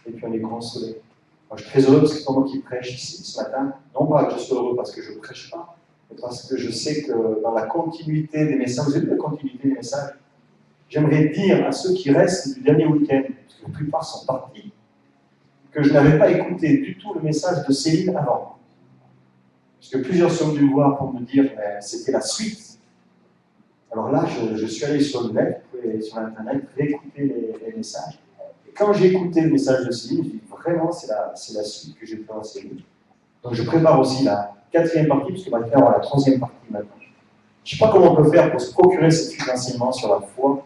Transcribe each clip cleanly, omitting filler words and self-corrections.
et puis on est consolé. Moi, je suis très heureux parce que c'est pas moi qui prêche ici ce matin. Non pas que je sois heureux parce que je ne prêche pas, mais parce que je sais que dans la continuité des messages, vous avez vu la continuité des messages, j'aimerais dire à ceux qui restent du dernier week-end, parce que la plupart sont partis, que je n'avais pas écouté du tout le message de Céline avant. Parce que plusieurs sont venus me voir pour me dire que c'était la suite. Alors là, je suis allé sur le net, sur Internet, réécouter les messages. Et quand j'ai écouté le message de Céline, je me suis dit vraiment, c'est la suite que j'ai fait à Céline. Donc je prépare aussi la 4e partie, puisque va faire la 3e partie maintenant. Je ne sais pas comment on peut faire pour se procurer cette suite d'enseignement sur la foi,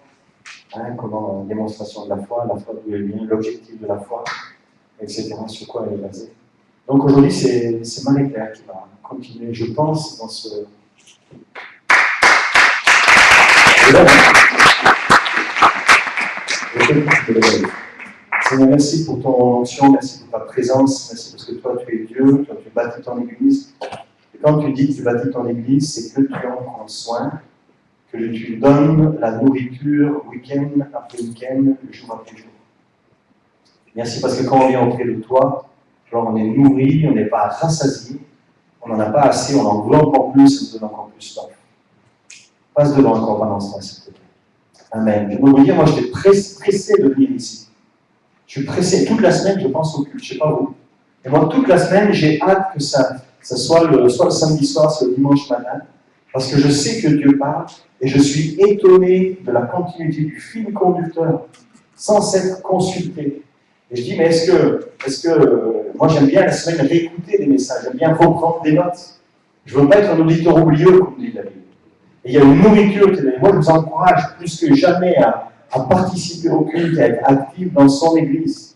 comment démonstration de la foi d'où elle vient, l'objectif de la foi, etc., sur quoi elle est basée. Donc aujourd'hui, c'est Marie-Claire qui va continuer, je pense, dans ce... Seigneur, merci pour ton onction, merci pour ta présence, merci parce que toi tu es Dieu, toi tu bâtis ton Église. Et quand tu dis que tu bâtis ton Église, c'est que tu en prends soin, que tu donnes la nourriture week-end après week-end, jour après jour. Merci parce que quand on vient auprès de toi, alors on est nourri, on n'est pas rassasié, on n'en a pas assez, on en veut encore plus, on donne encore plus soif. Passe devant encore pendant ce temps, s'il te plaît. Amen. Je veux vous dire, moi j'étais pressé de venir ici. Je suis pressé. Toute la semaine, je pense au culte, je ne sais pas vous. Et moi, toute la semaine, j'ai hâte que ça soit le samedi soir, soit le dimanche matin, parce que je sais que Dieu parle, et je suis étonné de la continuité du fil conducteur, sans s'être consulté. Et je dis, mais est-ce que moi j'aime bien la semaine réécouter des messages, j'aime bien reprendre des notes. Je ne veux pas être un auditeur oublieux, comme dit la Bible. Et il y a une nourriture qui est. Moi, je vous encourage plus que jamais à participer au culte et à être actif dans son Église.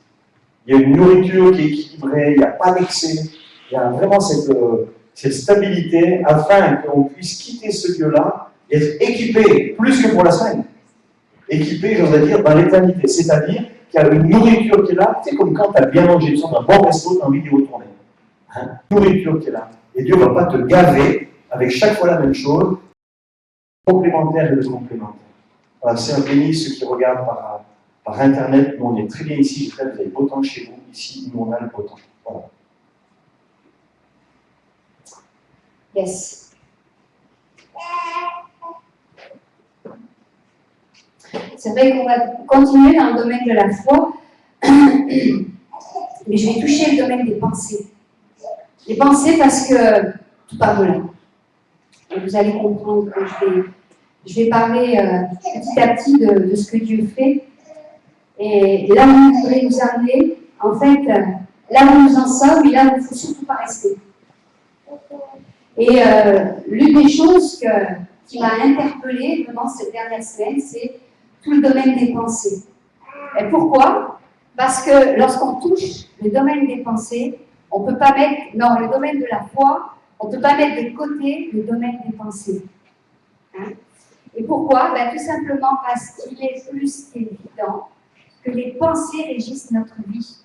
Il y a une nourriture qui est équilibrée, il n'y a pas d'excès, il y a vraiment cette stabilité afin qu'on puisse quitter ce lieu-là et être équipé, plus que pour la semaine. Équipé, j'oserais dire, dans l'éternité. C'est-à-dire qu'il y a une nourriture qui est là, c'est comme quand tu as bien mangé, tu sens un bon resto, tu as envie d'y retourner. Une nourriture qui est là. Et Dieu ne va pas te gaver avec chaque fois la même chose, complémentaire et de complémentaire. Voilà, c'est un béni ceux qui regardent par Internet. Nous, on est très bien ici. J'espère que vous avez beau temps chez vous. Ici, nous, on a le beau temps. Voilà. Yes. C'est vrai qu'on va continuer dans le domaine de la foi, mais je vais toucher le domaine des pensées. Les pensées parce que tout part de là. Et vous allez comprendre que je vais parler petit à petit de ce que Dieu fait. Et là où il voudrait nous amener, en fait, là où nous en sommes et là où il ne faut surtout pas rester. Et l'une des choses qui m'a interpellée pendant cette dernière semaine, c'est tout le domaine des pensées. Et pourquoi? Parce que lorsqu'on touche le domaine des pensées, on ne peut pas mettre, non, le domaine de la foi, on ne peut pas mettre de côté le domaine des pensées. Hein? Et pourquoi? Tout simplement parce qu'il est plus qu'évident que les pensées régissent notre vie.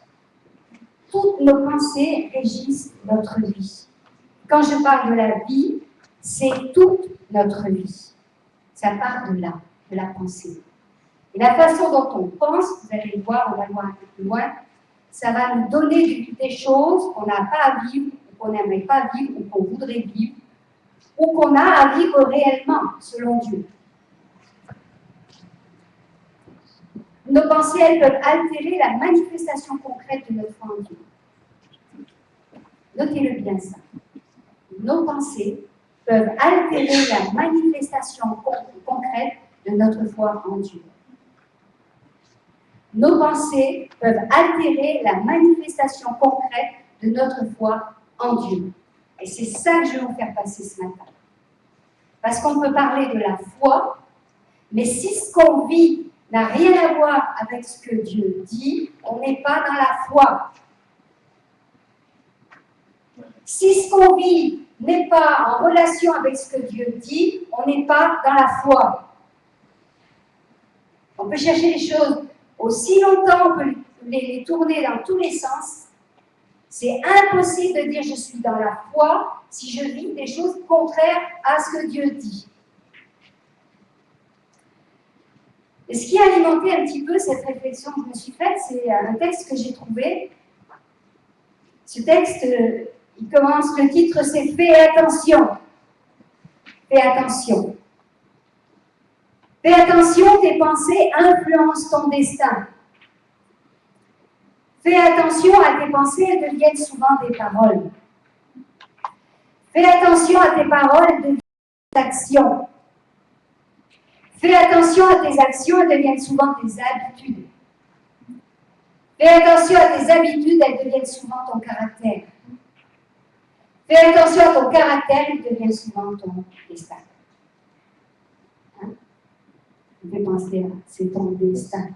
Toutes nos pensées régissent notre vie. Quand je parle de la vie, c'est toute notre vie. Ça part de là, de la pensée. Et la façon dont on pense, vous allez le voir, on va le voir un peu plus loin, ça va nous donner des choses qu'on n'a pas à vivre, ou qu'on n'aimerait pas vivre, ou qu'on voudrait vivre, ou qu'on a à vivre réellement, selon Dieu. Nos pensées, elles peuvent altérer la manifestation concrète de notre foi en Dieu. Notez-le bien ça. Nos pensées peuvent altérer la manifestation concrète de notre foi en Dieu. Nos pensées peuvent altérer la manifestation concrète de notre foi en Dieu. Et c'est ça que je vais vous faire passer ce matin. Parce qu'on peut parler de la foi, mais si ce qu'on vit n'a rien à voir avec ce que Dieu dit, on n'est pas dans la foi. Si ce qu'on vit n'est pas en relation avec ce que Dieu dit, on n'est pas dans la foi. On peut chercher les choses aussi longtemps, on peut les tourner dans tous les sens. C'est impossible de dire je suis dans la foi si je vis des choses contraires à ce que Dieu dit. Et ce qui a alimenté un petit peu cette réflexion que je me suis faite, c'est un texte que j'ai trouvé. Ce texte, il commence, le titre c'est « Fais attention ». Fais attention. Fais attention, tes pensées influencent ton destin. Fais attention à tes pensées, elles deviennent souvent des paroles. Fais attention à tes paroles, elles deviennent des actions. Fais attention à tes actions, elles deviennent souvent des habitudes. Fais attention à tes habitudes, elles deviennent souvent ton caractère. Fais attention à ton caractère, il devient souvent ton destin. Hein? Vous pouvez penser là, c'est ton destin.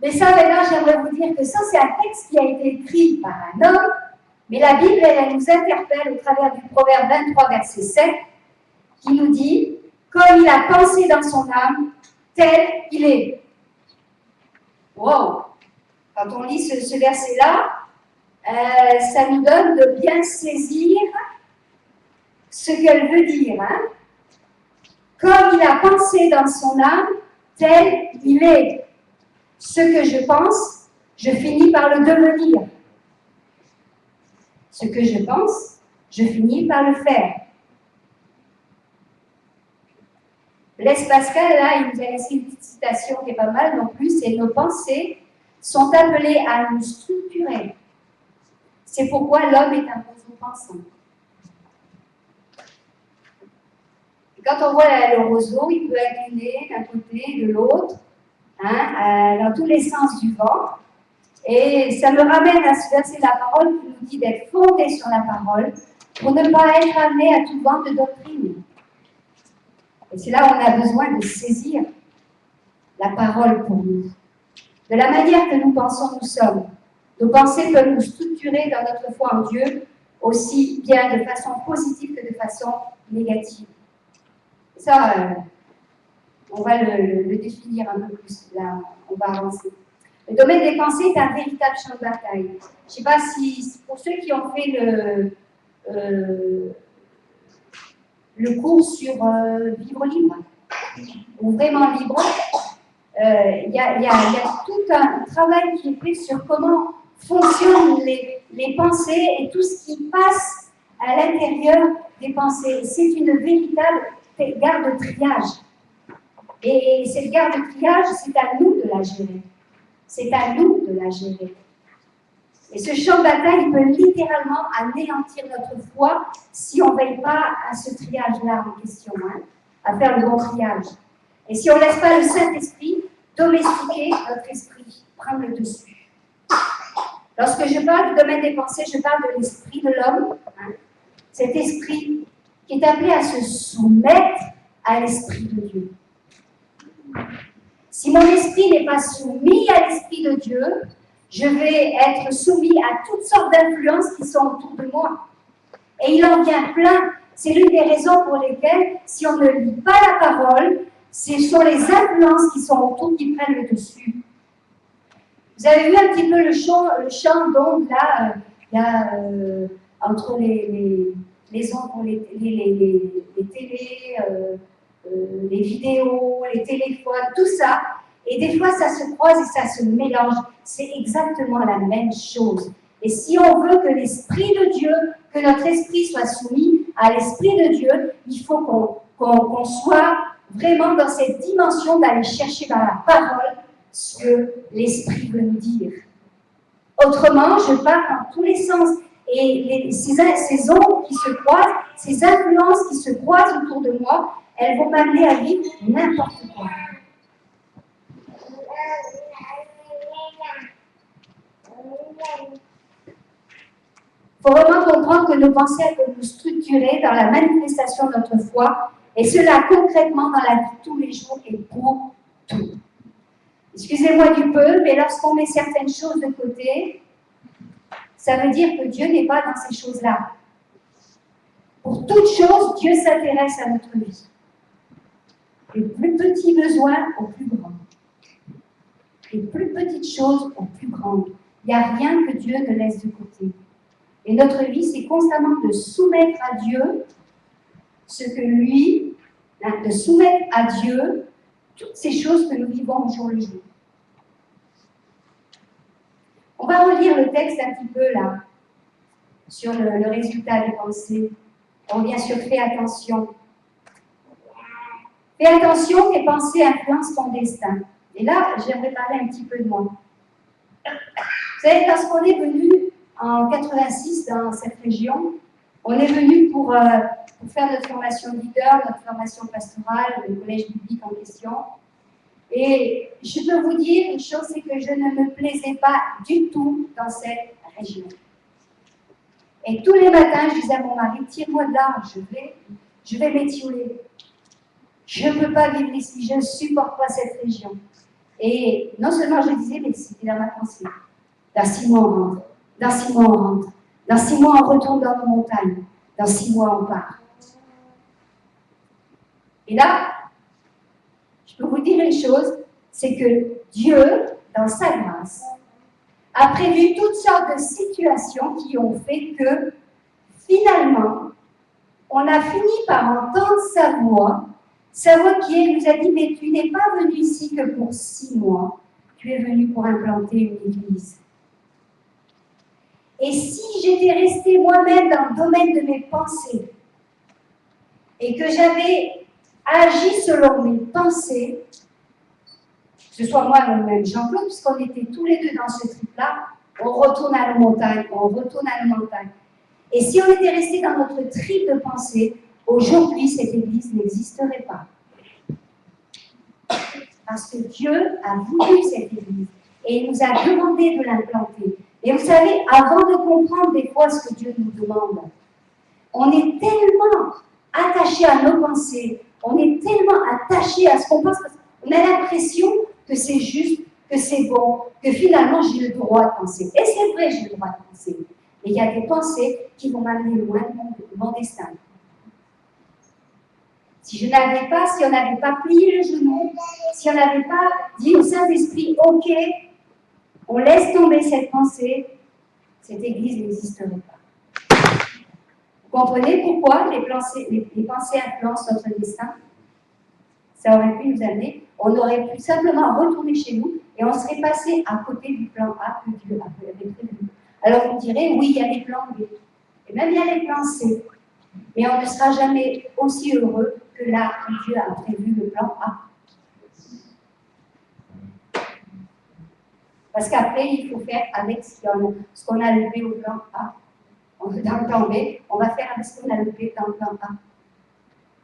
Mais ça, maintenant, j'aimerais vous dire que ça, c'est un texte qui a été écrit par un homme, mais la Bible, elle nous interpelle au travers du Proverbe 23, verset 7, qui nous dit « Comme il a pensé dans son âme, tel il est. » Wow! Quand on lit ce verset-là, ça nous donne de bien saisir ce qu'elle veut dire. Hein? Comme il a pensé dans son âme, tel il est. Ce que je pense, je finis par le devenir. Ce que je pense, je finis par le faire. Blaise Pascal, là, il nous a laissé une petite citation qui est pas mal non plus, c'est « Nos pensées sont appelées à nous structurer. C'est pourquoi l'homme est un roseau pensant. » Et quand on voit le roseau, il peut incliner d'un côté, de l'autre, hein, dans tous les sens du vent. Et ça me ramène à ce verset de la parole qui nous dit d'être fondé sur la parole pour ne pas être amené à tout vent de doctrine. Et c'est là où on a besoin de saisir la parole pour nous. De la manière que nous pensons, nous sommes. Nos pensées peuvent nous structurer dans notre foi en Dieu, aussi bien de façon positive que de façon négative. Et ça, on va le définir un peu plus. Là, on va avancer. Le domaine des pensées est un véritable champ de bataille. Je ne sais pas si, pour ceux qui ont fait le cours sur vivre libre, ou vraiment libre, il y a tout un travail qui est fait sur comment fonctionnent les pensées et tout ce qui passe à l'intérieur des pensées. C'est une véritable garde de triage. Et cette garde de triage, c'est à nous de la gérer. C'est à nous de la gérer. Et ce champ de bataille, il peut littéralement anéantir notre foi si on ne veille pas à ce triage-là en question, hein, à faire le bon triage. Et si on ne laisse pas le Saint-Esprit domestiquer notre esprit, prendre le dessus. Lorsque je parle du domaine des pensées, je parle de l'esprit de l'homme, hein, cet esprit qui est appelé à se soumettre à l'esprit de Dieu. Si mon esprit n'est pas soumis à l'esprit de Dieu, je vais être soumis à toutes sortes d'influences qui sont autour de moi. Et il en vient plein. C'est l'une des raisons pour lesquelles, si on ne lit pas la parole, ce sont les influences qui sont autour qui prennent le dessus. Vous avez vu un petit peu le champ d'ondes là, entre les ondes pour les télés, les vidéos, les téléphones, tout ça. Et des fois, ça se croise et ça se mélange. C'est exactement la même chose. Et si on veut que l'Esprit de Dieu, que notre esprit soit soumis à l'Esprit de Dieu, il faut qu'on soit vraiment dans cette dimension d'aller chercher dans la parole ce que l'Esprit veut nous dire. Autrement, je pars dans tous les sens. Et ces ondes qui se croisent, ces influences qui se croisent autour de moi, elles vont m'amener à vivre n'importe quoi. Il faut vraiment comprendre que nos pensées peuvent nous structurer dans la manifestation de notre foi, et cela concrètement dans la vie de tous les jours et pour tout. Excusez-moi du peu, mais lorsqu'on met certaines choses de côté, ça veut dire que Dieu n'est pas dans ces choses-là. Pour toute chose, Dieu s'intéresse à notre vie. Les plus petits besoins aux plus grands. Les plus petites choses aux plus grandes. Il n'y a rien que Dieu ne laisse de côté. Et notre vie, c'est constamment de soumettre à Dieu ce que lui, de soumettre à Dieu toutes ces choses que nous vivons au jour le jour. On va relire le texte un petit peu là, sur le résultat des pensées. On revient sur fais attention. Fais attention, tes pensées influencent ton destin. Et là, j'aimerais parler un petit peu de moi. Vous savez, parce qu'on est venu en 86 dans cette région, on est venu pour faire notre formation leader, notre formation pastorale, le collège biblique en question. Et je peux vous dire une chose, c'est que je ne me plaisais pas du tout dans cette région. Et tous les matins, je disais à mon mari, tire-moi de là, je vais m'étioler. Je ne peux pas vivre ici, je ne supporte pas cette région. Et non seulement je disais, mais c'était dans ma pensée. Dans 6 mois, on rentre. Dans 6 mois, on rentre. Dans 6 mois, on retourne dans nos montagnes. Dans 6 mois, on part. Et là, je peux vous dire une chose, c'est que Dieu, dans sa grâce, a prévu toutes sortes de situations qui ont fait que, finalement, on a fini par entendre sa voix qui nous a dit, mais tu n'es pas venu ici que pour 6 mois, tu es venu pour implanter une église. Et si j'étais restée moi-même dans le domaine de mes pensées, et que j'avais agi selon mes pensées, que ce soit moi ou même Jean-Claude, puisqu'on était tous les deux dans ce trip-là, on retourne à nos montagnes, on retourne à nos montagnes. Et si on était resté dans notre trip de pensée, aujourd'hui, cette église n'existerait pas. Parce que Dieu a voulu cette église et il nous a demandé de l'implanter. Et vous savez, avant de comprendre des fois ce que Dieu nous demande, on est tellement attaché à nos pensées, on est tellement attaché à ce qu'on pense, on a l'impression que c'est juste, que c'est bon, que finalement j'ai le droit de penser. Et c'est vrai, j'ai le droit de penser. Mais il y a des pensées qui vont m'amener loin de mon destin. Si on n'avait pas plié le genou, si on n'avait pas dit au Saint-Esprit, ok, on laisse tomber cette pensée, cette église n'existerait pas. Vous comprenez pourquoi les pensées influencent notre destin? Ça aurait pu nous amener, on aurait pu simplement retourner chez nous et on serait passé à côté du plan A que Dieu avait prévu. Alors vous me direz, oui, il y a des plans B, et même il y a des plans C, mais on ne sera jamais aussi heureux que là où Dieu a prévu le plan A. Parce qu'après, il faut faire avec ce qu'on a levé au plan A. Dans le plan B, on va faire avec ce qu'on a levé dans le plan A.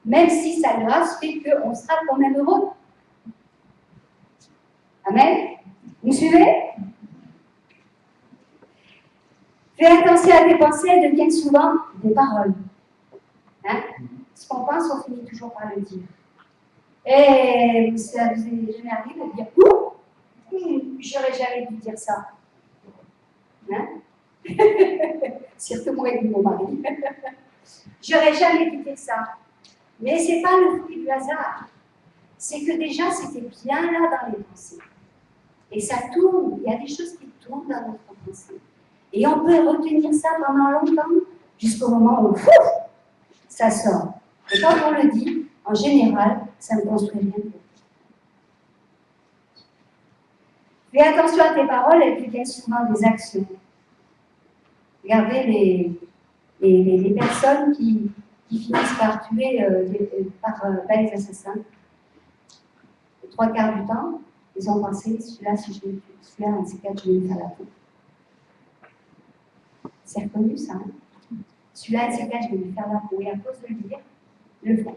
Même si sa grâce fait qu'on sera quand même heureux. Amen. Vous suivez? Fais attention à tes pensées, elles deviennent souvent des paroles. Hein? Ce qu'on pense, on finit toujours par le dire. Et ça vous est jamais arrivé de dire j'aurais jamais dû dire ça. Hein? Surtout moi et mon mari. J'aurais jamais dû dire ça. Mais ce n'est pas le fruit du hasard. C'est que déjà, c'était bien là dans les pensées. Et ça tourne. Il y a des choses qui tournent dans notre pensée. Et on peut retenir ça pendant longtemps, jusqu'au moment où ça sort. Et quand on le dit, en général, ça ne construit rien. Fais attention à tes paroles, elles deviennent souvent des actions. Regardez les personnes qui finissent par tuer par les assassins. Les 3/4 du temps, ils ont pensé, celui-là, si je le tue, celui-là, un de ces 4, je vais lui faire la peau. C'est reconnu ça. Hein? Celui-là, un de ces 4, je vais lui faire la peau. Et à cause de le dire, le font.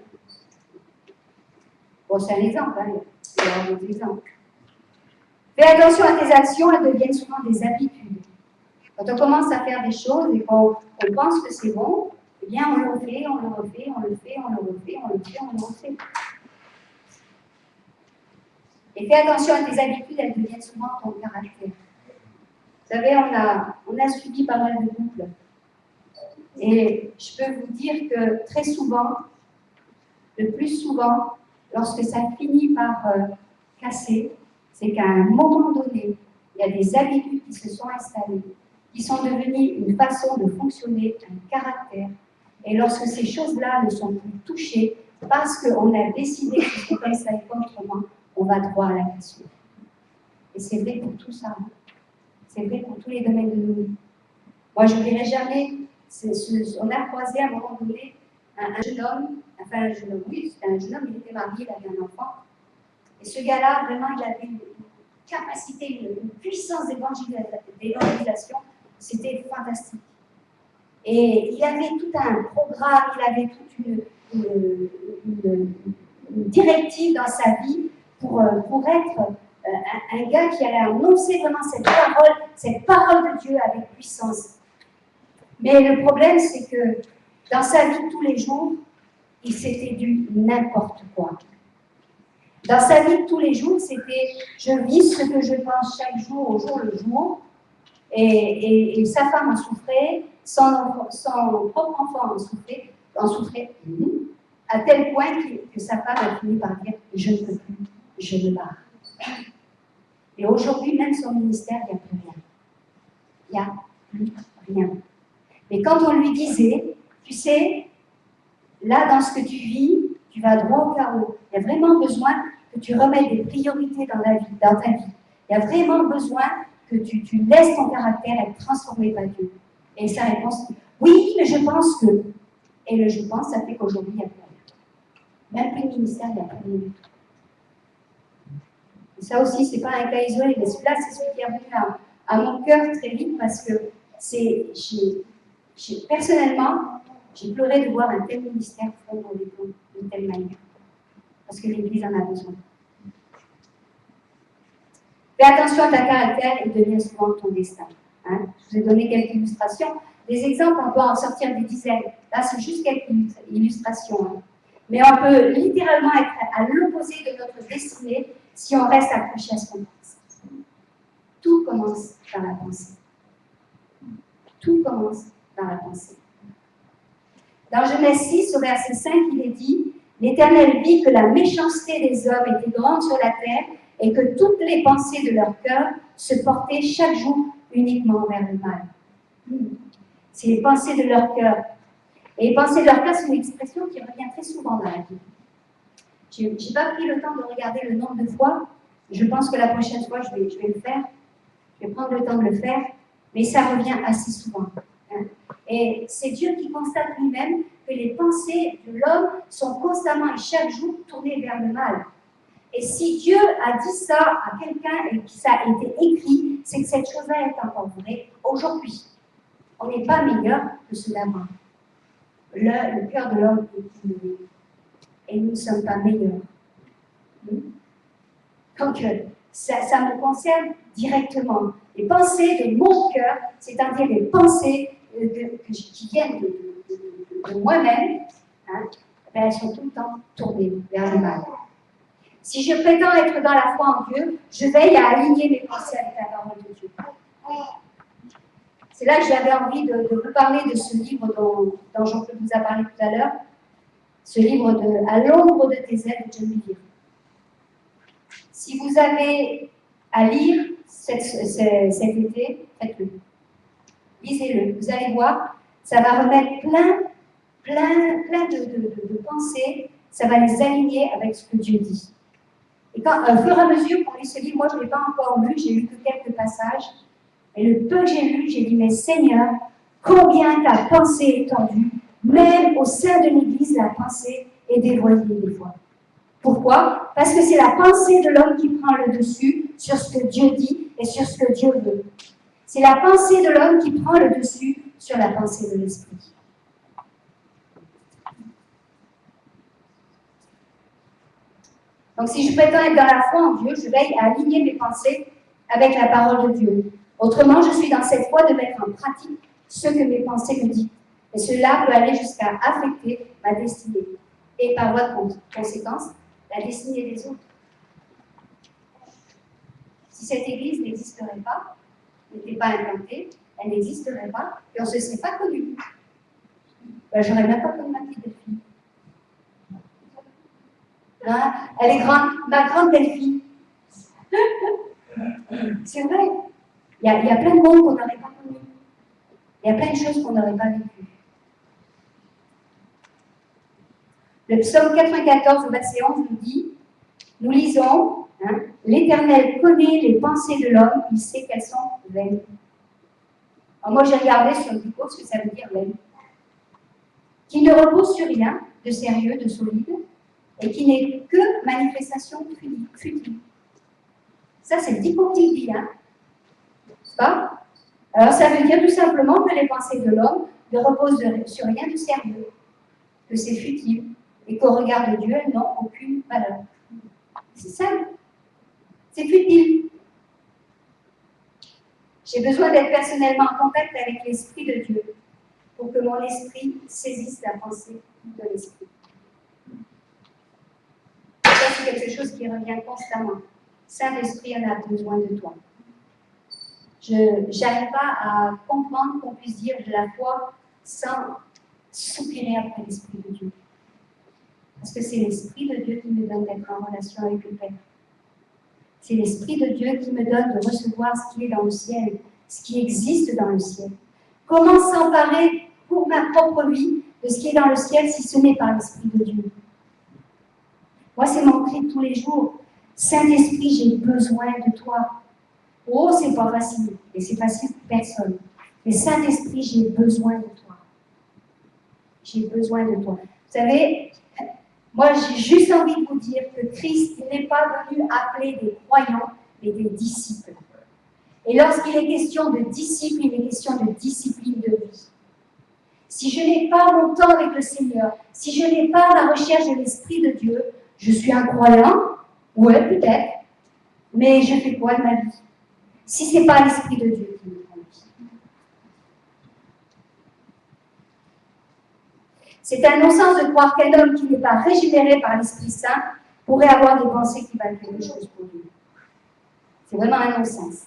Bon, c'est un exemple, hein, il y a d'autres exemples. Fais attention à tes actions, elles deviennent souvent des habitudes. Quand on commence à faire des choses et qu'on pense que c'est bon, eh bien on le refait, on le refait, on le fait, on le refait, on le fait, on le refait. Et fais attention à tes habitudes, elles deviennent souvent ton caractère. Vous savez, on a suivi pas mal de couples. Et je peux vous dire que très souvent, le plus souvent, lorsque ça finit par casser, c'est qu'à un moment donné, il y a des habitudes qui se sont installées, qui sont devenues une façon de fonctionner, un caractère. Et lorsque ces choses-là ne sont plus touchées, parce qu'on a décidé que c'est comme ça et pas autrement, on va droit à la cassure. Et c'est vrai pour tout ça. C'est vrai pour tous les domaines de nos vies. Moi, je n'oublierai jamais, on a croisé à un moment donné un jeune homme, oui, c'était un jeune homme, il était marié, il avait un enfant. Et ce gars-là, vraiment, il avait une capacité, une puissance d'évangélisation, c'était fantastique. Et il avait tout un programme, il avait toute une directive dans sa vie pour être un gars qui allait annoncer vraiment cette parole de Dieu avec puissance. Mais le problème, c'est que dans sa vie de tous les jours, il s'était du n'importe quoi. Dans sa vie de tous les jours, c'était je vis ce que je pense chaque jour, au jour le jour. Et sa femme en souffrait, son propre enfant en souffrait à tel point que sa femme a fini par dire je ne peux plus, je me barre. Et aujourd'hui, même son ministère, il n'y a plus rien. Il n'y a plus rien. Mais quand on lui disait, tu sais, là, dans ce que tu vis, tu vas droit au carreau. Il y a vraiment besoin que tu remettes des priorités dans ta vie. Il y a vraiment besoin que tu laisses ton caractère être transformé par Dieu. Et sa réponse, oui, mais je pense que. Et le je pense, ça fait qu'aujourd'hui, il n'y a plus rien. Même plus de ministère, il n'y a plus rien du tout. Et ça aussi, ce n'est pas un cas isolé, mais celui-là, c'est celui qui est revenu à mon cœur très vite parce que personnellement, j'ai pleuré de voir un tel ministère fondre d'une telle manière. Parce que l'Église en a besoin. Fais attention à ta caractère, il devient souvent ton destin. Hein? Je vous ai donné quelques illustrations. Des exemples, on peut en sortir des dizaines. Là, c'est juste quelques illustrations. Hein. Mais on peut littéralement être à l'opposé de notre destinée si on reste accroché à ce qu'on pense. Tout commence par la pensée. Tout commence par la pensée. Dans Genèse 6, au verset 5, il est dit « L'Éternel vit que la méchanceté des hommes était grande sur la terre et que toutes les pensées de leur cœur se portaient chaque jour uniquement vers le mal. » C'est les pensées de leur cœur. Et les pensées de leur cœur, c'est une expression qui revient très souvent dans la Bible. Je n'ai pas pris le temps de regarder le nombre de fois. Je pense que la prochaine fois, je vais le faire. Je vais prendre le temps de le faire. Mais ça revient assez souvent. Hein. Et c'est Dieu qui constate lui-même que les pensées de l'homme sont constamment et chaque jour tournées vers le mal. Et si Dieu a dit ça à quelqu'un et que ça a été écrit, c'est que cette chose-là est encore vraie aujourd'hui. On n'est pas meilleur que ceux d'avant. Le cœur de l'homme est inouï. Et nous ne sommes pas meilleurs. Donc, ça me concerne directement. Les pensées de mon cœur, c'est-à-dire les pensées qui viennent de moi-même, hein, elles sont tout le temps tournées vers le mal. Si je prétends être dans la foi en Dieu, je veille à aligner mes pensées avec la parole de Dieu. C'est là que j'avais envie de vous parler de ce livre dont Jean-Claude vous a parlé tout à l'heure, ce livre de « À l'ombre de tes ailes » de John Bevere. Si vous avez à lire cet été, faites-le. Lisez-le. Vous allez voir, ça va remettre plein de pensées, ça va les aligner avec ce que Dieu dit. Et quand, au fur et à mesure qu'on lit ce livre, moi je ne l'ai pas encore lu, j'ai lu que quelques passages, et le peu que j'ai lu, j'ai dit, mais Seigneur, combien ta pensée est tendue, même au sein de l'Église, la pensée est dévoyée des fois. Pourquoi? Parce que c'est la pensée de l'homme qui prend le dessus sur ce que Dieu dit et sur ce que Dieu veut. C'est la pensée de l'homme qui prend le dessus sur la pensée de l'esprit. Donc si je prétends être dans la foi en Dieu, je veille à aligner mes pensées avec la parole de Dieu. Autrement, je suis dans cette foi de mettre en pratique ce que mes pensées me disent. Et cela peut aller jusqu'à affecter ma destinée. Et par voie de conséquence, la destinée des autres. Si cette église n'existerait pas, n'était pas implantée, elle n'existerait pas, et on ne se serait pas connu. Ben, je n'aurais même pas connu ma petite belle-fille. Hein? Elle est grande, ma grande belle-fille. C'est vrai. Il y a plein de monde qu'on n'aurait pas connu. Il y a plein de choses qu'on n'aurait pas vécues. Le psaume 94, au verset 11, nous dit, nous lisons, hein, l'Éternel connaît les pensées de l'homme, il sait qu'elles sont vaines. Alors moi, j'ai regardé sur le Bible ce que ça veut dire vaine. Qui ne repose sur rien de sérieux, de solide, et qui n'est que manifestation futile. Ça, c'est le diptyque dit, hein? C'est pas? Alors, ça veut dire tout simplement que les pensées de l'homme ne reposent sur rien de sérieux, que c'est futile, et qu'au regard de Dieu, elles n'ont aucune valeur. C'est ça. C'est futile. J'ai besoin d'être personnellement en contact avec l'Esprit de Dieu pour que mon esprit saisisse la pensée de l'Esprit. Ça, c'est quelque chose qui revient constamment. Saint-Esprit, on a besoin de toi. Je n'arrive pas à comprendre qu'on puisse dire de la foi sans soupirer après l'Esprit de Dieu. Parce que c'est l'Esprit de Dieu qui me donne d'être en relation avec le Père. C'est l'Esprit de Dieu qui me donne de recevoir ce qui est dans le ciel, ce qui existe dans le ciel. Comment s'emparer pour ma propre vie de ce qui est dans le ciel si ce n'est par l'Esprit de Dieu? Moi, c'est mon cri de tous les jours. Saint-Esprit, j'ai besoin de toi. Oh, c'est pas facile. Et c'est facile pour personne. Mais Saint-Esprit, j'ai besoin de toi. J'ai besoin de toi. Vous savez, moi, j'ai juste envie de vous dire que Christ n'est pas venu appeler des croyants, mais des disciples. Et lorsqu'il est question de disciples, il est question de discipline de vie. Si je n'ai pas mon temps avec le Seigneur, si je n'ai pas la recherche de l'Esprit de Dieu, je suis un croyant, ouais, peut-être, mais je fais quoi de ma vie? Si ce n'est pas l'Esprit de Dieu qui me conduit. C'est un non-sens de croire qu'un homme qui n'est pas régénéré par l'Esprit Saint pourrait avoir des pensées qui valent quelque chose pour lui. C'est vraiment un non-sens.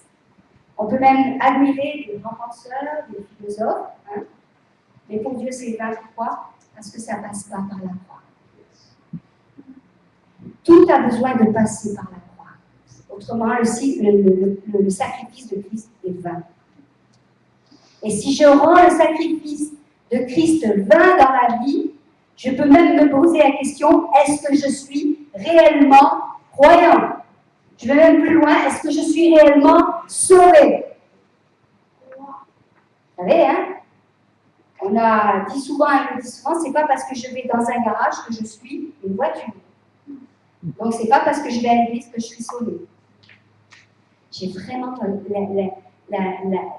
On peut même admirer des grands penseurs, des philosophes, hein, mais pour Dieu, c'est pas pourquoi? Parce que ça ne passe pas par la croix. Tout a besoin de passer par la croix. Autrement, le sacrifice de Christ est vain. Et si je rends le sacrifice de Christ vain dans la vie, je peux même me poser la question, est-ce que je suis réellement croyant? Je vais même plus loin, est-ce que je suis réellement sauvé? Vous savez, hein? On a dit souvent, c'est pas parce que je vais dans un garage que je suis une voiture. Donc, c'est pas parce que je vais à l'église que je suis sauvée. J'ai vraiment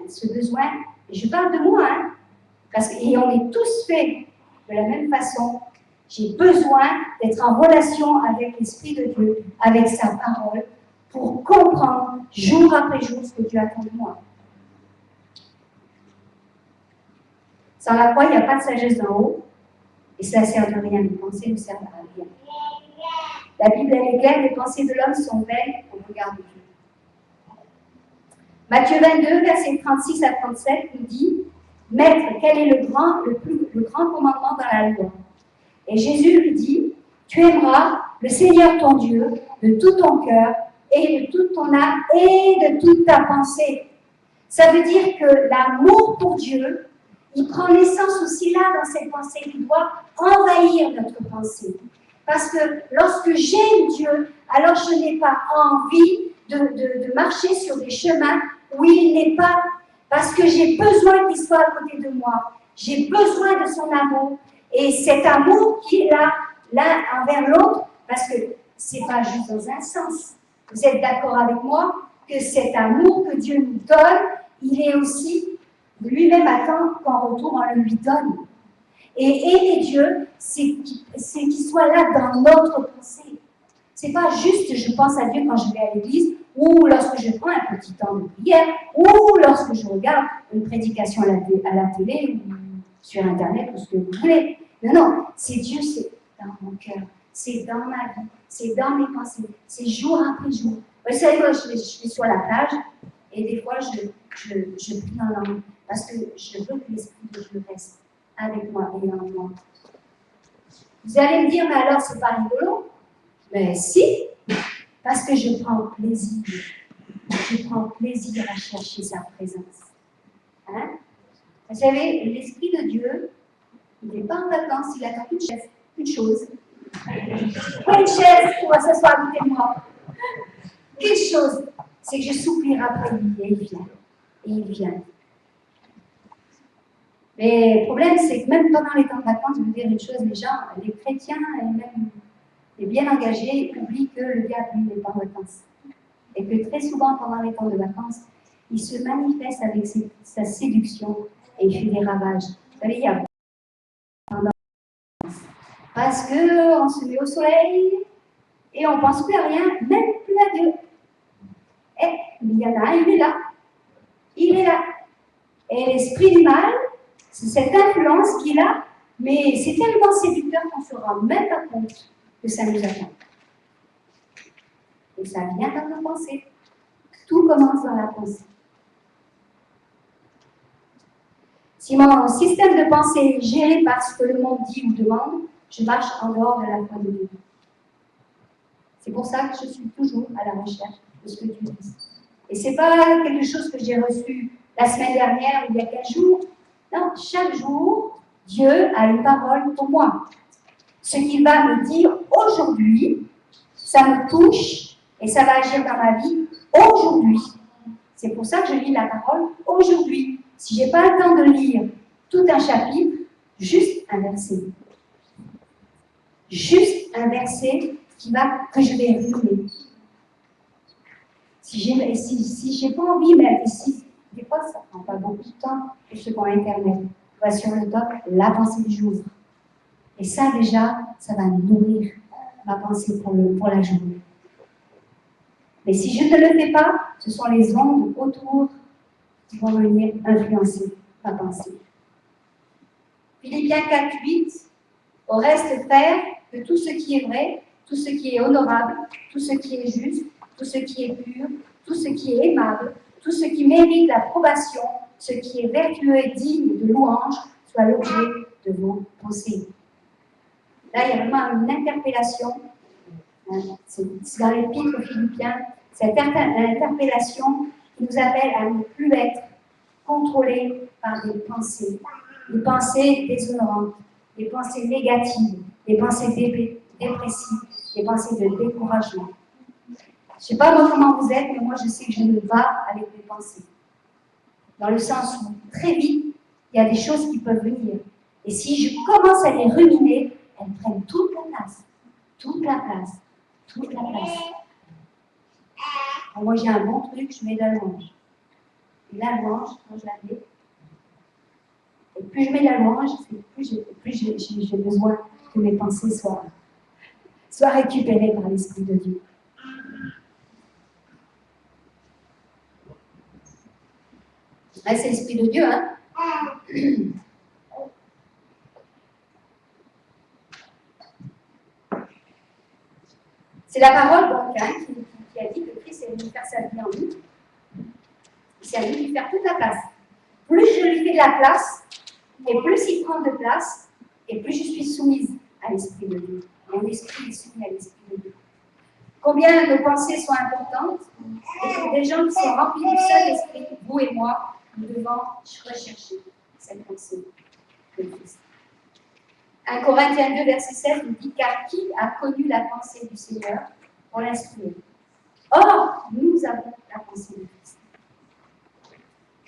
ce besoin, et je parle de moi, hein, et on est tous faits de la même façon. J'ai besoin d'être en relation avec l'Esprit de Dieu, avec sa parole, pour comprendre jour après jour ce que Dieu attend de moi. Sans la croix, il n'y a pas de sagesse d'en haut, et cela ne sert de rien. Les pensées ne servent à rien. La Bible, elle est claire, les pensées de l'homme sont vaines au regard de Dieu. Matthieu 22, versets 36 à 37, nous dit « Maître, quel est le grand commandement dans la loi ?» Et Jésus lui dit « Tu aimeras le Seigneur ton Dieu de tout ton cœur et de toute ton âme et de toute ta pensée. » Ça veut dire que l'amour pour Dieu, il prend naissance aussi là dans cette pensée. Il doit envahir notre pensée. Parce que lorsque j'aime Dieu, alors je n'ai pas envie de marcher sur des chemins où il n'est pas, parce que j'ai besoin qu'il soit à côté de moi. J'ai besoin de son amour. Et cet amour qui est là, l'un envers l'autre, parce que ce n'est pas juste dans un sens. Vous êtes d'accord avec moi que cet amour que Dieu nous donne, il est aussi, lui-même attend qu'en retour on le lui donne. Et aimer Dieu, c'est qu'il soit là dans notre pensée. C'est pas juste je pense à Dieu quand je vais à l'église, ou lorsque je prends un petit temps de prière, ou lorsque je regarde une prédication à la télé, ou sur Internet, ou ce que vous voulez. Non, non, c'est Dieu, c'est dans mon cœur, c'est dans ma vie, c'est dans mes pensées, c'est jour après jour. Vous savez, moi, je vais sur la plage, et des fois, je prie en langue, parce que je veux que l'Esprit de Dieu reste avec moi et en moi. Vous allez me dire, mais alors, c'est pas rigolo? Mais si, parce que je prends plaisir. Je prends plaisir à chercher sa présence. Hein? Vous savez, l'Esprit de Dieu, il n'est pas en vacances, il attend une chose, Prends une chaise, on va s'asseoir à côté de moi. Quelque chose, c'est que je soupirais après lui, et il vient. Et il vient. Mais le problème, c'est que même pendant les temps de vacances, je veux dire une chose, les gens, les chrétiens, et même les bien engagés, oublient que le diable, lui, n'est pas en vacances. Et que très souvent, pendant les temps de vacances, il se manifeste avec sa séduction et il fait des ravages. Vous savez, il y a parce qu'on se met au soleil et on ne pense plus à rien, même plus à Dieu. Et il y en a un, il est là. Il est là. Et l'esprit du mal, c'est cette influence qu'il a, mais c'est tellement séducteur qu'on ne se rend même pas compte que ça nous attend. Et ça vient dans nos pensées. Tout commence dans la pensée. Si mon système de pensée est géré par ce que le monde dit ou demande, je marche en dehors de la foi de Dieu. C'est pour ça que je suis toujours à la recherche de ce que Dieu dit. Et ce n'est pas quelque chose que j'ai reçu la semaine dernière ou il y a 15 jours. Non, chaque jour, Dieu a une parole pour moi. Ce qu'il va me dire aujourd'hui, ça me touche et ça va agir dans ma vie aujourd'hui. C'est pour ça que je lis la parole aujourd'hui. Si je n'ai pas le temps de lire tout un chapitre, juste un verset. Juste un verset que je vais ruiner. Si j'ai pas envie, mais si, des fois ça prend pas beaucoup de temps pour ceux qui ont Internet. On va sur le top, la pensée du jour. Et ça déjà, ça va nourrir ma pensée pour la journée. Mais si je ne le fais pas, ce sont les ondes autour qui vont venir influencer ma pensée. Philippiens 4:8, au reste, frères, que tout ce qui est vrai, tout ce qui est honorable, tout ce qui est juste, tout ce qui est pur, tout ce qui est aimable, tout ce qui mérite l'approbation, ce qui est vertueux et digne de louange, soit l'objet de vos pensées. Là, il y a vraiment une interpellation. C'est dans l'épître aux Philippiens, cette interpellation qui nous appelle à ne plus être contrôlés par des pensées déshonorantes, des pensées négatives, des pensées dépressives, des pensées de découragement. Je ne sais pas moi comment vous êtes, mais moi je sais que je me bats avec mes pensées. Dans le sens où très vite, il y a des choses qui peuvent venir. Et si je commence à les ruminer, elles prennent toute la place. Toute la place. Toute la place. Alors moi j'ai un bon truc, je mets de la louange. Et la louange, quand je la mets, et plus je mets la louange, plus j'ai besoin que mes pensées soient récupérées par l'Esprit de Dieu. Là, c'est l'Esprit de Dieu, hein? C'est la parole, donc, hein, qui a dit que Christ est venu faire sa vie en nous. Il a venu lui faire toute la place. Plus je lui fais de la place, et plus il prend de place, et plus je suis soumise à l'Esprit de Dieu. Mon esprit est soumis à l'Esprit de Dieu. Combien nos pensées sont importantes, et pour des gens qui sont remplis du Saint-Esprit, vous et moi, nous devons rechercher cette pensée de Christ. 1 Corinthiens 2, verset 7 nous dit « Car qui a connu la pensée du Seigneur pour l'instruire ?» Or, nous avons la pensée de Christ.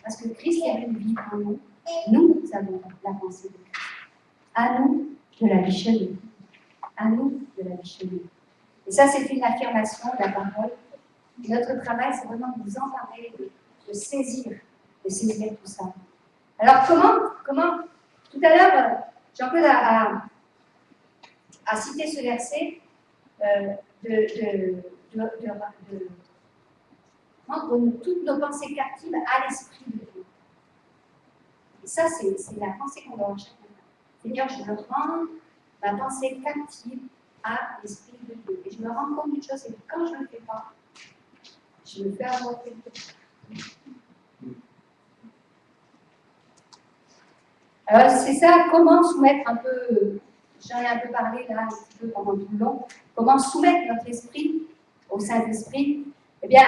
Parce que Christ est venu vivre en nous, nous avons la pensée de Christ. À nous de la bichonner. À nous de la bichonner. Et ça, c'est une affirmation de la parole. Notre travail, c'est vraiment de nous emparer, de saisir tout ça. Alors, comment tout à l'heure, Jean-Claude a cité ce verset de rendre toutes nos pensées captives à l'Esprit de Dieu. Et ça, c'est la pensée qu'on doit avoir chacun. Seigneur, je me rends ma pensée captive à l'Esprit de Dieu. Et je me rends compte d'une chose, c'est que quand je ne le fais pas, je me fais avoir quelque chose. Alors, c'est ça, comment soumettre un peu, j'en ai un peu parlé là, un petit peu pendant tout le long, comment soumettre notre esprit au Saint-Esprit. Eh bien,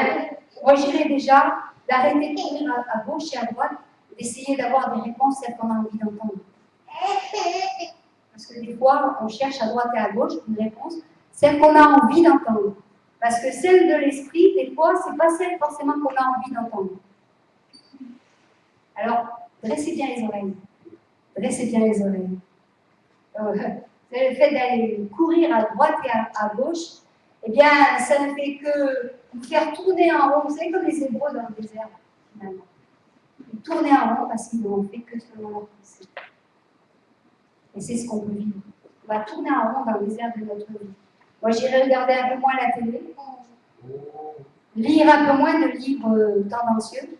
moi, j'irais déjà d'arrêter de courir à gauche et à droite, d'essayer d'avoir des réponses celles qu'on a envie d'entendre. Parce que des fois, on cherche à droite et à gauche une réponse, celle qu'on a envie d'entendre. Parce que celle de l'esprit, des fois, c'est pas celle forcément qu'on a envie d'entendre. Alors, dressez bien les oreilles. Dressez bien les oreilles. Le fait d'aller courir à droite et à gauche, eh bien, ça ne fait que vous faire tourner en rond. Vous savez, comme les Hébreux dans le désert, finalement. Ils tournaient en rond parce qu'ils n'ont fait que selon leur pensée. Et c'est ce qu'on peut vivre. On va tourner en rond dans le désert de notre vie. Moi, j'irai regarder un peu moins la télé, lire un peu moins de livres tendancieux,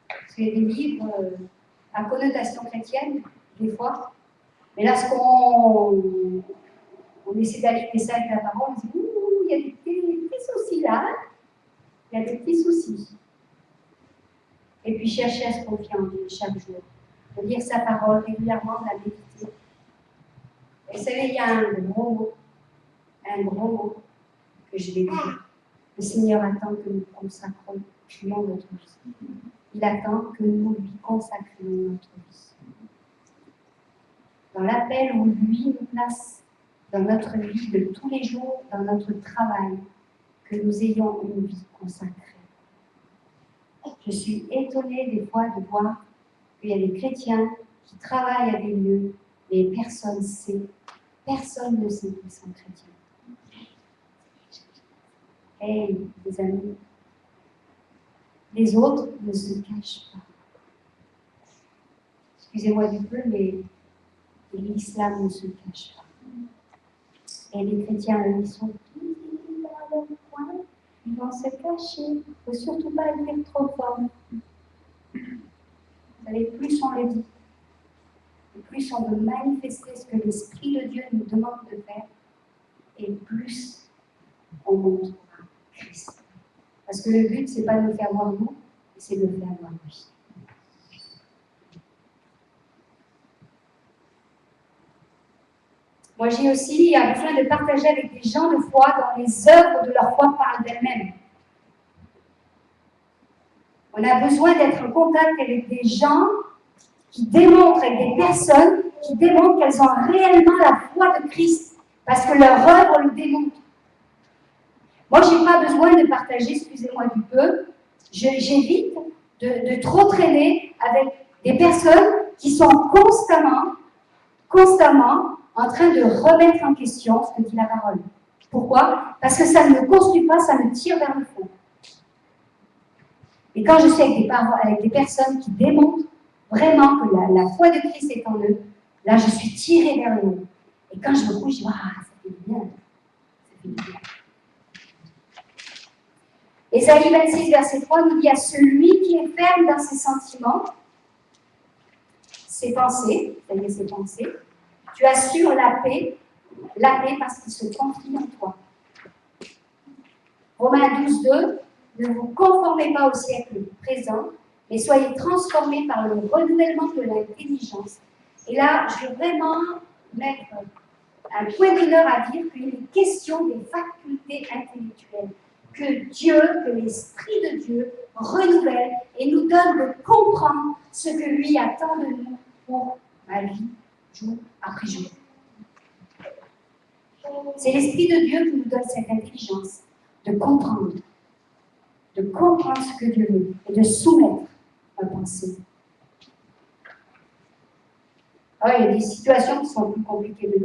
parce qu'il y a des livres à connotation chrétienne, des fois. Mais lorsqu'on essaie d'aligner ça avec la parole, on se dit ouh, il y a des petits soucis là. Il y a des petits soucis. Et puis chercher à se confier en Dieu chaque jour. De lire sa parole régulièrement, de la méditer. Et vous savez, il y a un gros mot que je vais dire. Le Seigneur attend que nous consacrions notre vie. Il attend que nous lui consacrions notre vie. Dans l'appel où lui nous place dans notre vie de tous les jours, dans notre travail, que nous ayons une vie consacrée. Je suis étonnée des fois de voir qu'il y a des chrétiens qui travaillent à des lieux, mais personne ne sait qu'ils sont chrétiens. Hey, les amis, les autres ne se cachent pas. Excusez-moi du peu, mais l'islam ne se cache pas. Et les chrétiens, ils sont tous dans leur coin, ils vont se cacher. Il ne faut surtout pas le dire trop fort. Vous savez, plus on le dit, et plus on veut manifester ce que l'Esprit de Dieu nous demande de faire, et plus on montrera Christ. Parce que le but, ce n'est pas de le faire voir nous, c'est de le faire voir lui. Moi, j'ai aussi besoin de partager avec des gens de foi dont les œuvres de leur foi parlent d'elles-mêmes. On a besoin d'être en contact avec des gens qui démontrent, avec des personnes qui démontrent qu'elles ont réellement la foi de Christ, parce que leur œuvre le démontre. Moi, je n'ai pas besoin de partager, excusez-moi du peu, j'évite de trop traîner avec des personnes qui sont constamment en train de remettre en question ce que dit la parole. Pourquoi? Parce que ça ne me construit pas, ça me tire vers le fond. Et quand je suis avec des personnes qui démontrent vraiment que la foi de Christ est en eux, là, je suis tirée vers le haut. Et quand je me couche, je dis, ah, ça fait du bien. Ça fait du bien. Ésaïe 26, verset 3 nous dit à celui qui est ferme dans ses sentiments, ses pensées, c'est-à-dire ses pensées, tu assures la paix parce qu'il se confie en toi. Romains 12, 2, ne vous conformez pas au siècle présent, mais soyez transformés par le renouvellement de l'intelligence. Et là, je veux vraiment mettre un point d'honneur à dire qu'il est question des facultés intellectuelles. Que Dieu, que l'Esprit de Dieu renouvelle et nous donne de comprendre ce que lui attend de nous pour ma vie, jour après jour. C'est l'Esprit de Dieu qui nous donne cette intelligence de comprendre ce que Dieu veut et de soumettre ma pensée. Alors, il y a des situations qui sont plus compliquées que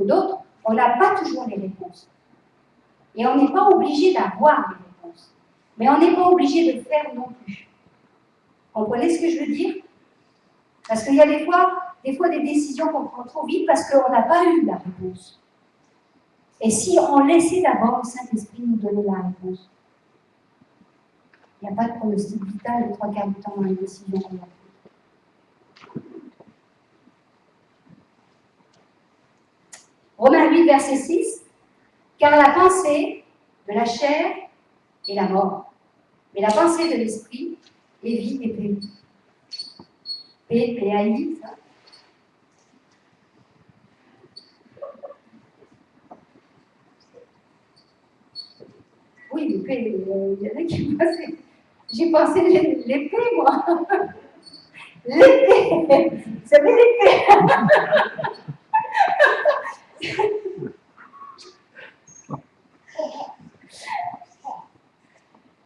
d'autres. On n'a pas toujours les réponses. Et on n'est pas obligé d'avoir les réponses. Mais on n'est pas obligé de faire non plus. Comprenez ce que je veux dire? Parce qu'il y a des fois des décisions qu'on prend trop vite parce qu'on n'a pas eu la réponse. Et si on laissait d'abord le Saint-Esprit nous donner la réponse, il n'y a pas de pronostic vital les 3/4 du temps dans les décisions qu'on a prises. Romains 8, verset 6. Car la pensée de la chair est la mort, mais la pensée de l'esprit est vie et paix. P-A-I, ça. Oui, l'épée, il y en a qui pensent. J'ai pensé l'épée, moi. L'épée. Vous savez l'épée?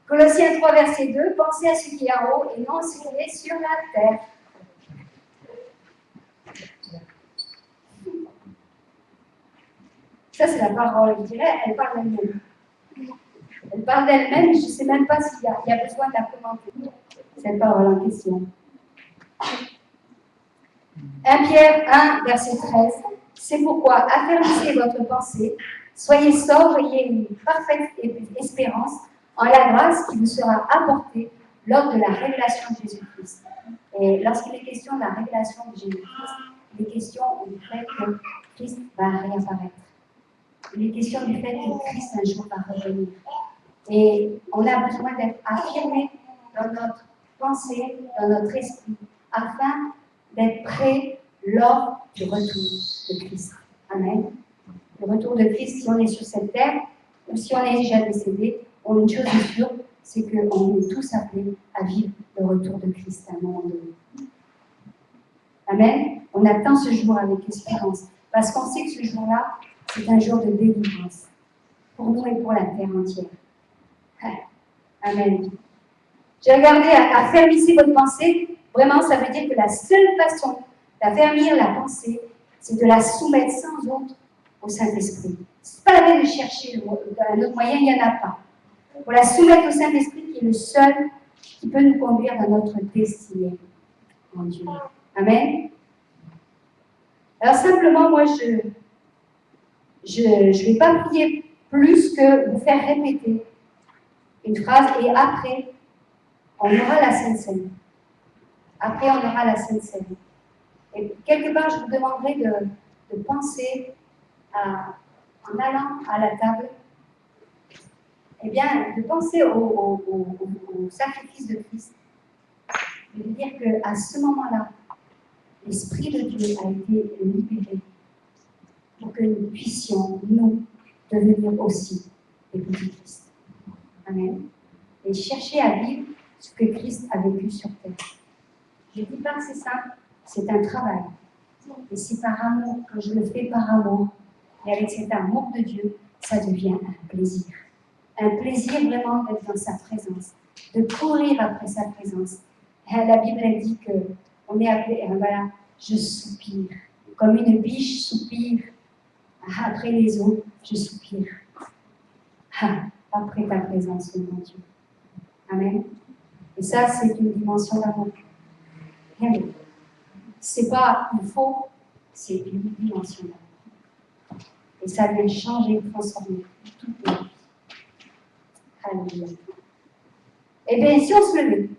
Colossiens 3, verset 2, pensez à ce qui est en haut et non à ce qui est sur la terre. Ça, c'est la parole, je dirais, elle parle d'elle-même. Elle parle d'elle-même, je ne sais même pas s'il y a besoin de la commenter, cette parole en question. 1 Pierre 1, verset 13, c'est pourquoi affermissez votre pensée, soyez sobres et ayez une parfaite espérance en la grâce qui vous sera apportée lors de la révélation de Jésus-Christ. Et lorsqu'il est question de la révélation de Jésus-Christ, il est question du fait que Christ va réapparaître. Il est question du fait que Christ un jour va revenir. Et on a besoin d'être affirmé dans notre pensée, dans notre esprit, afin d'être prêt lors du retour de Christ. Amen. Le retour de Christ, si on est sur cette terre, ou si on est déjà décédé, une chose est sûre, c'est qu'on est tous appelés à vivre le retour de Christ à un moment donné. Amen. On attend ce jour avec espérance, parce qu'on sait que ce jour-là, c'est un jour de délivrance, pour nous et pour la terre entière. Amen. J'ai regardé à fermisser votre pensée. Vraiment, ça veut dire que la seule façon d'affermir la pensée, c'est de la soumettre sans autre au Saint-Esprit. C'est pas la peine de chercher un autre moyen, il n'y en a pas. Pour la soumettre au Saint-Esprit, qui est le seul qui peut nous conduire dans notre destinée en Dieu. Amen. Alors simplement, moi, je ne vais pas prier plus que vous faire répéter une phrase et après, on aura la Sainte Seine. Après, on aura la Sainte Seine. Et quelque part, je vous demanderai de penser en allant à la table, eh bien, de penser au sacrifice de Christ. Et de dire qu'à ce moment-là, l'Esprit de Dieu a été libéré pour que nous puissions, nous, devenir aussi des petits Christ. Amen. Et chercher à vivre ce que Christ a vécu sur terre. Je ne dis pas que c'est simple, c'est un travail. Et c'est par amour, quand je le fais par amour, et avec cet amour de Dieu, ça devient un plaisir. Un plaisir vraiment d'être dans sa présence, de courir après sa présence. Et la Bible dit qu'on est appelé, voilà, je soupire, comme une biche soupire après les eaux, je soupire. Après ta présence, mon Dieu. Amen. Et ça, c'est une dimension d'amour. Rien d'autre. C'est pas il faut, c'est une dimension d'amour. Et ça vient changer, transformer toute notre vie. Alléluia. Eh bien, si on se levait.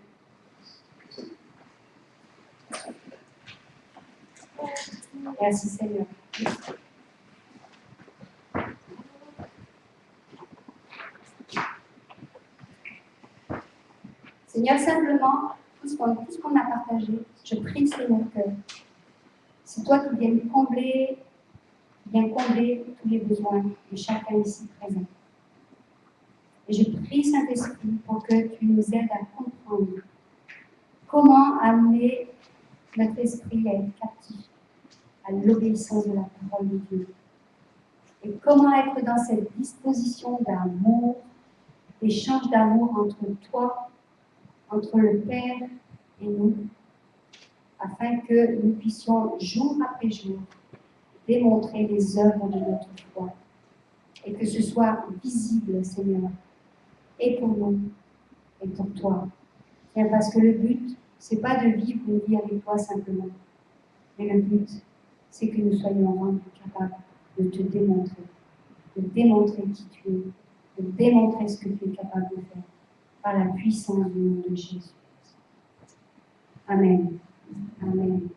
Merci Seigneur. Seigneur, simplement, tout ce qu'on a partagé, je prie, Seigneur, que c'est toi qui viens combler tous les besoins de chacun ici présent. Et je prie, Saint-Esprit, pour que tu nous aides à comprendre comment amener notre esprit à être captif à l'obéissance de la parole de Dieu. Et comment être dans cette disposition d'amour, d'échange d'amour entre toi, entre le Père et nous, afin que nous puissions, jour après jour, démontrer les œuvres de notre foi. Et que ce soit visible, Seigneur, et pour nous, et pour toi. Bien, parce que le but, c'est pas de vivre une vie avec toi simplement. Mais le but, c'est que nous soyons rendus capables de te démontrer. De démontrer qui tu es. De démontrer ce que tu es capable de faire. Par la puissance du nom de Jésus. Amen. Amen.